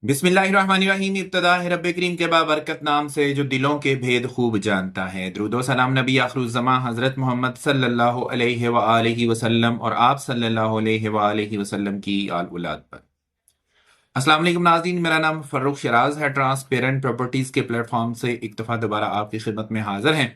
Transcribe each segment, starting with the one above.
बिस्मिल्लाहिर्रहमानिर्रहीम। इब्तिदा है रब्बे करीम के बाबरकत नाम से जो दिलों के भेद खूब जानता है। दुरूदो सलाम नबी आखिरुज़्ज़मा हज़रत मोहम्मद सल्लल्लाहु अलैहि व आलिहि वसल्लम और आप सल्लल्लाहु अलैहि व आलिहि वसल्लम की आल औलाद पर। अस्सलाम वालेकुम नाज़रीन, मेरा नाम फ़र्रुख शराज है। ट्रांसपेरेंट प्रॉपर्टीज़ के प्लेटफॉर्म से एक दफ़ा दोबारा आपकी खिदमत में हाजिर हैं।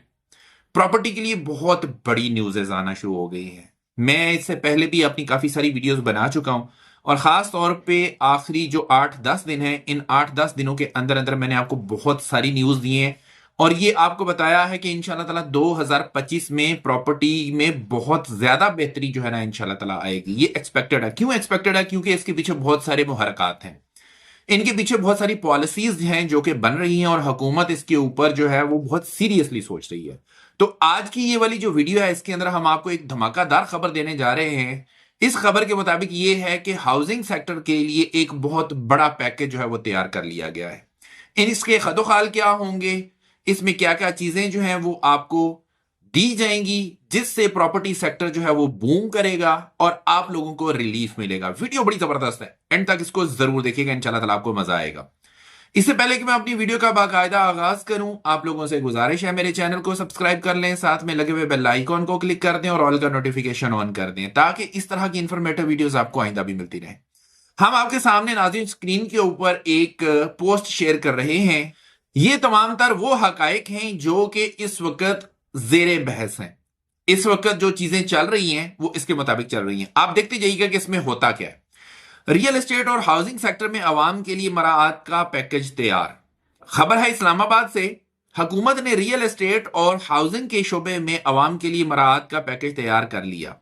प्रॉपर्टी के लिए बहुत बड़ी न्यूज़ आना शुरू हो गई है। मैं इससे पहले भी अपनी काफ़ी सारी वीडियोस बना चुका हूं और ख़ास तौर पे आखिरी जो 8-10 दिन हैं, इन 8-10 दिनों के अंदर अंदर मैंने आपको बहुत सारी न्यूज़ दी हैं और ये आपको बताया है कि इंशाल्लाह ताला 2025 में प्रॉपर्टी में बहुत ज़्यादा बेहतरी जो है ना इंशाल्लाह ताला आएगी। ये एक्सपेक्टेड है। क्यों एक्सपेक्टेड है? क्योंकि इसके पीछे बहुत सारे मुहरकात हैं, इनके पीछे बहुत सारी पॉलिसीज हैं जो कि बन रही हैं और हुकूमत इसके ऊपर जो है वो बहुत सीरियसली सोच रही है। तो आज की ये वाली जो वीडियो है इसके अंदर हम आपको एक धमाकेदार खबर देने जा रहे हैं। इस खबर के मुताबिक ये है कि हाउसिंग सेक्टर के लिए एक बहुत बड़ा पैकेज जो है वो तैयार कर लिया गया है। इसके खदोखाल क्या होंगे, इसमें क्या क्या चीजें जो हैं वो आपको दी जाएंगी, जिससे प्रॉपर्टी सेक्टर जो है वो बूम करेगा और आप लोगों को रिलीफ मिलेगा। वीडियो बड़ी जबरदस्त है, एंड तक इसको जरूर देखिएगा, इंशाल्लाह ताला आपको मजा आएगा। इससे पहले कि मैं अपनी वीडियो का बाकायदा आगाज करूं, आप लोगों से गुजारिश है मेरे चैनल को सब्सक्राइब कर लें, साथ में लगे हुए बेल आइकॉन को क्लिक कर दें और ऑल का नोटिफिकेशन ऑन कर दें ताकि इस तरह की इंफॉर्मेटिव वीडियोस आपको आइंदा भी मिलती रहे। हम आपके सामने नाज़रीन स्क्रीन के ऊपर एक पोस्ट शेयर कर रहे हैं। ये तमाम तर वो हकायक हैं जो कि इस वक्त जेर बहस हैं। इस वक्त जो चीजें चल रही हैं वो इसके मुताबिक चल रही हैं। आप देखते जाइएगा कि इसमें होता क्या है। रियल एस्टेट और हाउसिंग सेक्टर में अवाम के लिए मराआत का पैकेज तैयार। खबर है इस्लामाबाद से। हुकूमत ने रियल एस्टेट और हाउसिंग के शोबे में अवाम के लिए मराआत का पैकेज तैयार कर लिया।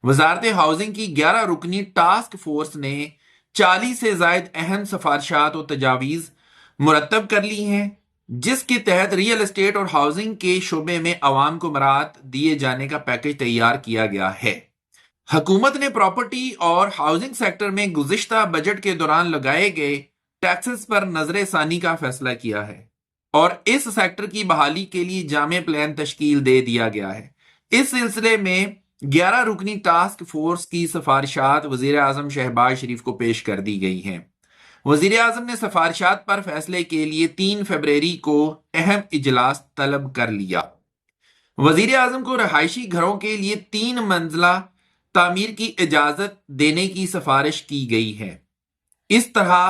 वजारत हाउसिंग की 11 रुकनी टास्क फोर्स ने 40 से ज्यादा अहम सिफारिशात और तजावीज़ मुरतब कर ली हैं, जिसके तहत रियल एस्टेट और हाउसिंग के शोबे में अवाम को मराआत दिए जाने का पैकेज तैयार किया गया है। हुकूमत ने प्रॉपर्टी और हाउसिंग सेक्टर में गुज़िश्ता बजट के दौरान लगाए गए टैक्सेस पर नजरसानी का फैसला किया है और इस सेक्टर की बहाली के लिए जामे प्लान तश्कील दे दिया गया है। इस सिलसिले में 11 रुकनी टास्क फोर्स की सिफारिशात वजीर आजम शहबाज शरीफ को पेश कर दी गई हैं। वजीर आजम ने सिफारिशात पर फैसले के लिए 3 फरवरी को अहम इजलास तलब कर लिया। वजीर आजम को रहायशी घरों के लिए 3 मंजिला तामीर की इजाजत देने की सिफारिश की गई है। इस तरह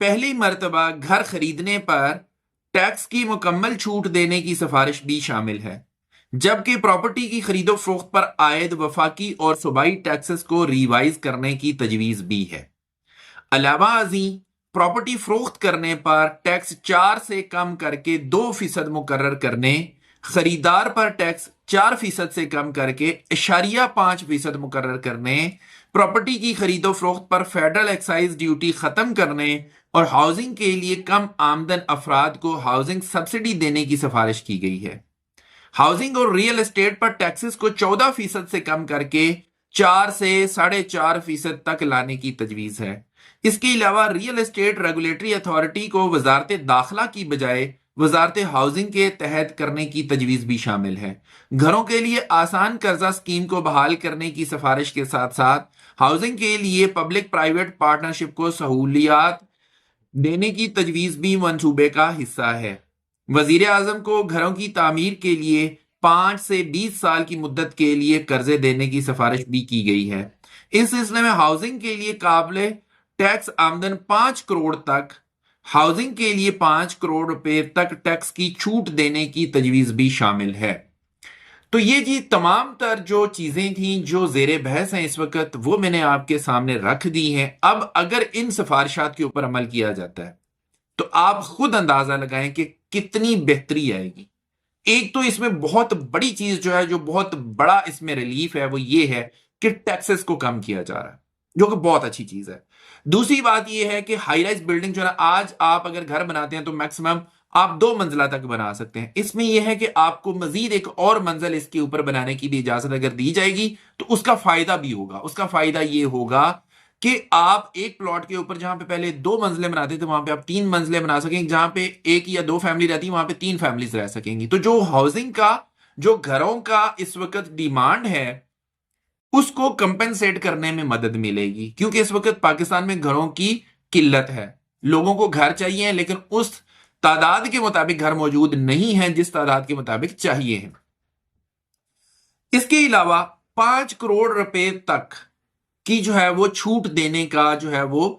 पहली मर्तबा घर खरीदने पर टैक्स की मुकम्मल छूट देने की सिफारिश भी शामिल है, जबकि प्रॉपर्टी की खरीदो फरोख्त पर आयद वफाकी और सूबाई टैक्सेस को रिवाइज करने की तजवीज भी है। अलावा अजी प्रॉपर्टी फरोख्त करने पर टैक्स 4 से कम करके 2% मुकर्रर करने, खरीदार पर टैक्स 4% से कम करके 0.5% मुकर्रर करने, प्रॉपर्टी की खरीदो फरोख्त पर फेडरल एक्साइज ड्यूटी खत्म करने और हाउसिंग के लिए कम आमदन अफराद को हाउसिंग सब्सिडी देने की सिफारिश की गई है। हाउसिंग और रियल एस्टेट पर टैक्सेस को 14% से कम करके 4 से 4.5% तक लाने की तजवीज है। इसके अलावा रियल एस्टेट रेगुलेटरी अथॉरिटी को वजारत दाखिला की बजाय वजारत हाउसिंग के तहत करने की तजवीज भी शामिल है। घरों के लिए आसान कर्जा स्कीम को बहाल करने की सिफारिश के साथ साथ हाउसिंग के लिए पब्लिक प्राइवेट पार्टनरशिप को सहूलियात देने की तजवीज भी मंसूबे का हिस्सा है। वजीर आजम को घरों की तामीर के लिए 5 से 20 साल की मुद्दत के लिए कर्जे देने की सिफारिश भी की गई है। इस सिलसिले में हाउसिंग के लिए काबिल टैक्स आमदन 5 करोड़ तक, हाउसिंग के लिए 5 करोड़ रुपए तक टैक्स की छूट देने की तजवीज भी शामिल है। तो ये जी तमाम तर जो चीजें थी जो जेर बहस हैं इस वक्त, वो मैंने आपके सामने रख दी हैं। अब अगर इन सिफारिशात के ऊपर अमल किया जाता है तो आप खुद अंदाजा लगाएं कि कितनी बेहतरी आएगी। एक तो इसमें बहुत बड़ी चीज जो है, जो बहुत बड़ा इसमें रिलीफ है, वो ये है कि टैक्सेस को कम किया जा रहा है, जो कि बहुत अच्छी चीज है। दूसरी बात यह है कि हाई राइज बिल्डिंग जो है, आज आप अगर घर बनाते हैं तो मैक्सिमम आप 2 मंजिला तक बना सकते हैं। इसमें यह है कि आपको मजीद एक और मंजिल इसके ऊपर बनाने की भी इजाजत अगर दी जाएगी तो उसका फायदा भी होगा। उसका फायदा यह होगा कि आप एक प्लॉट के ऊपर जहां पे पहले 2 मंजिलें बनाते थे वहां पे आप 3 मंजिलें बना सकेंगे, जहां पे 1 या 2 फैमिली रहती है वहां पे 3 फैमिलीज रह सकेंगी। तो जो हाउसिंग का, जो घरों का इस वक्त डिमांड है उसको कंपेंसेट करने में मदद मिलेगी, क्योंकि इस वक्त पाकिस्तान में घरों की किल्लत है। لوگوں کو گھر چاہیے لیکن اس تعداد کے مطابق گھر موجود نہیں ہیں جس تعداد کے مطابق چاہیے ہیں۔ اس کے علاوہ 5 کروڑ روپے تک کی جو ہے وہ چھوٹ دینے کا جو ہے وہ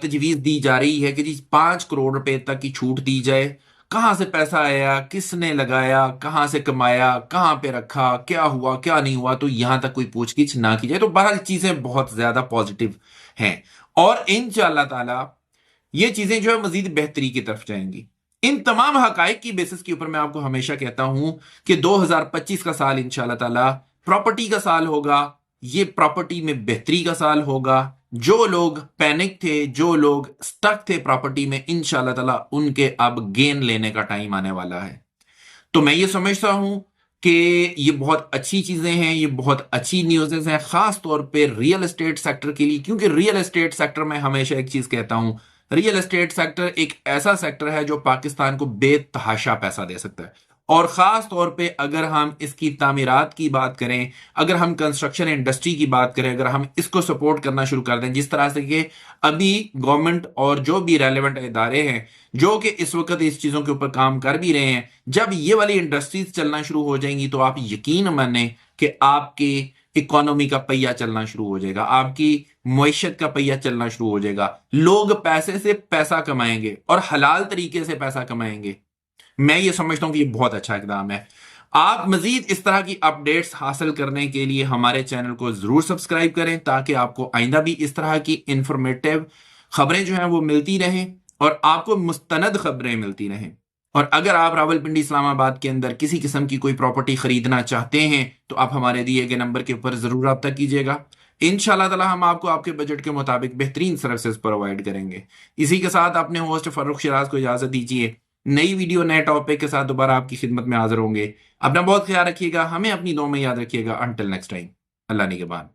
تجویز دی جا رہی ہے کہ جی 5 کروڑ روپے تک کی چھوٹ دی جائے۔ کہاں سے پیسہ آیا، کس نے لگایا، کہاں سے کمایا، کہاں پہ رکھا، کیا ہوا کیا نہیں ہوا، تو یہاں تک کوئی پوچھ گچھ نہ کی جائے۔ تو بہرحال چیزیں بہت زیادہ پازیٹیو ہیں اور انشاءاللہ تعالی یہ چیزیں جو ہے مزید بہتری کی طرف جائیں گی۔ ان تمام حقائق کی بیسس کے اوپر میں آپ کو ہمیشہ کہتا ہوں کہ 2025 کا سال انشاءاللہ تعالی پراپرٹی کا سال ہوگا، یہ پراپرٹی میں بہتری کا سال ہوگا۔ جو لوگ پینک تھے، جو لوگ سٹک تھے پراپرٹی میں، انشاءاللہ تعالی ان کے اب گین لینے کا ٹائم آنے والا ہے۔ تو میں یہ سمجھتا ہوں کہ یہ بہت اچھی چیزیں ہیں، یہ بہت اچھی نیوزز ہیں، خاص طور پہ ریئل اسٹیٹ سیکٹر کے لیے، کیونکہ ریئل اسٹیٹ سیکٹر میں ہمیشہ ایک چیز کہتا ہوں، ریئل اسٹیٹ سیکٹر ایک ایسا سیکٹر ہے جو پاکستان کو بے تحاشا پیسہ دے سکتا ہے، اور خاص طور پہ اگر ہم اس کی تعمیرات کی بات کریں، اگر ہم کنسٹرکشن انڈسٹری کی بات کریں، اگر ہم اس کو سپورٹ کرنا شروع کر دیں، جس طرح سے کہ ابھی گورنمنٹ اور جو بھی ریلیونٹ ادارے ہیں جو کہ اس وقت اس چیزوں کے اوپر کام کر بھی رہے ہیں، جب یہ والی انڈسٹریز چلنا شروع ہو جائیں گی تو آپ یقین مانیں کہ آپ کی اکانومی کا پہیہ چلنا شروع ہو جائے گا، آپ کی معیشت کا پہیہ چلنا شروع ہو جائے گا، لوگ پیسے سے پیسہ کمائیں گے اور حلال طریقے سے پیسہ کمائیں گے۔ میں یہ سمجھتا ہوں کہ یہ بہت اچھا اقدام ہے۔ آپ مزید اس طرح کی اپڈیٹس حاصل کرنے کے لیے ہمارے چینل کو ضرور سبسکرائب کریں تاکہ آپ کو آئندہ بھی اس طرح کی انفارمیٹیو خبریں جو ہیں وہ ملتی رہیں اور آپ کو مستند خبریں ملتی رہیں۔ اور اگر آپ راولپنڈی اسلام آباد کے اندر کسی قسم کی کوئی پراپرٹی خریدنا چاہتے ہیں تو آپ ہمارے دیے گئے نمبر کے اوپر ضرور رابطہ کیجیے گا۔ انشاءاللہ تعالی ہم آپ کو آپ کے بجٹ کے مطابق بہترین سروسز پرووائڈ کریں گے۔ اسی کے ساتھ اپنے ہوسٹ فاروق شیراز کو اجازت دیجیے، نئی ویڈیو نئے ٹاپک کے ساتھ دوبارہ آپ کی خدمت میں حاضر ہوں گے۔ اپنا بہت خیال رکھیے گا، ہمیں اپنی دعاؤں میں یاد رکھیے گا۔ انٹل نیکسٹ ٹائم، اللہ نگہبان۔